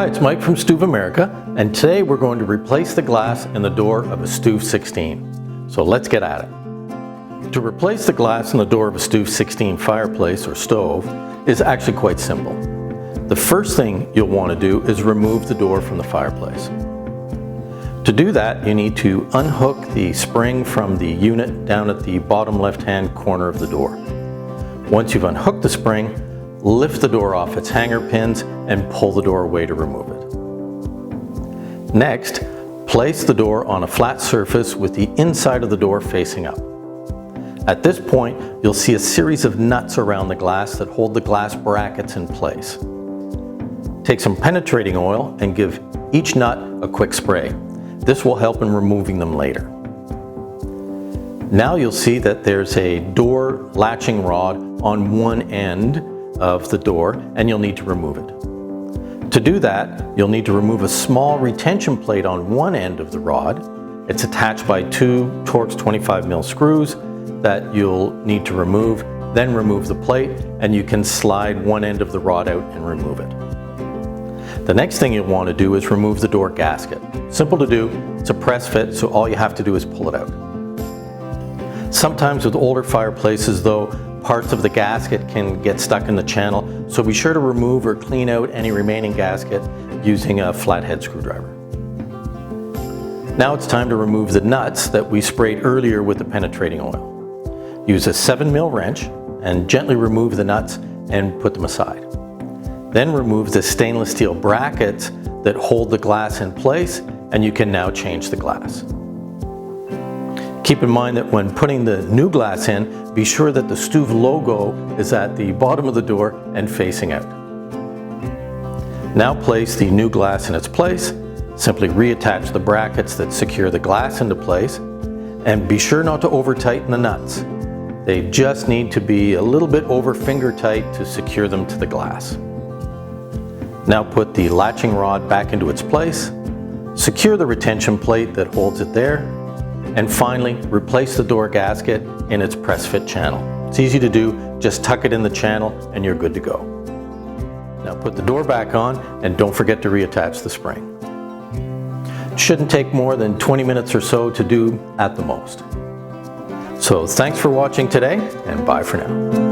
Hi, it's Mike from Stûv America, and today we're going to replace the glass in the door of a Stûv 16. So let's get at it. To replace the glass in the door of a Stûv 16 fireplace or stove is actually quite simple. The first thing you'll want to do is remove the door from the fireplace. To do that, you need to unhook the spring from the unit down at the bottom left-hand corner of the door. Once you've unhooked the spring, lift the door off its hanger pins and pull the door away to remove it. Next, place the door on a flat surface with the inside of the door facing up. At this point, you'll see a series of nuts around the glass that hold the glass brackets in place. Take some penetrating oil and give each nut a quick spray. This will help in removing them later. Now you'll see that there's a door latching rod on one end of the door, and you'll need to remove it. To do that, you'll need to remove a small retention plate on one end of the rod. It's attached by two Torx 25mm screws that you'll need to remove. Then remove the plate, and you can slide one end of the rod out and remove it. The next thing you'll want to do is remove the door gasket. Simple to do, it's a press fit, so all you have to do is pull it out. Sometimes with older fireplaces though, parts of the gasket can get stuck in the channel, so be sure to remove or clean out any remaining gasket using a flathead screwdriver. Now it's time to remove the nuts that we sprayed earlier with the penetrating oil. Use a 7mm wrench and gently remove the nuts and put them aside. Then remove the stainless steel brackets that hold the glass in place, and you can now change the glass. Keep in mind that when putting the new glass in, be sure that the Stûv logo is at the bottom of the door and facing out. Now place the new glass in its place. Simply reattach the brackets that secure the glass into place, and be sure not to over tighten the nuts. They just need to be a little bit over finger tight to secure them to the glass. Now put the latching rod back into its place, secure the retention plate that holds it there, and finally replace the door gasket in its press fit channel. It's easy to do, just tuck it in the channel and you're good to go. Now put the door back on and don't forget to reattach the spring. It shouldn't take more than 20 minutes or so to do at the most. So thanks for watching today, and bye for now.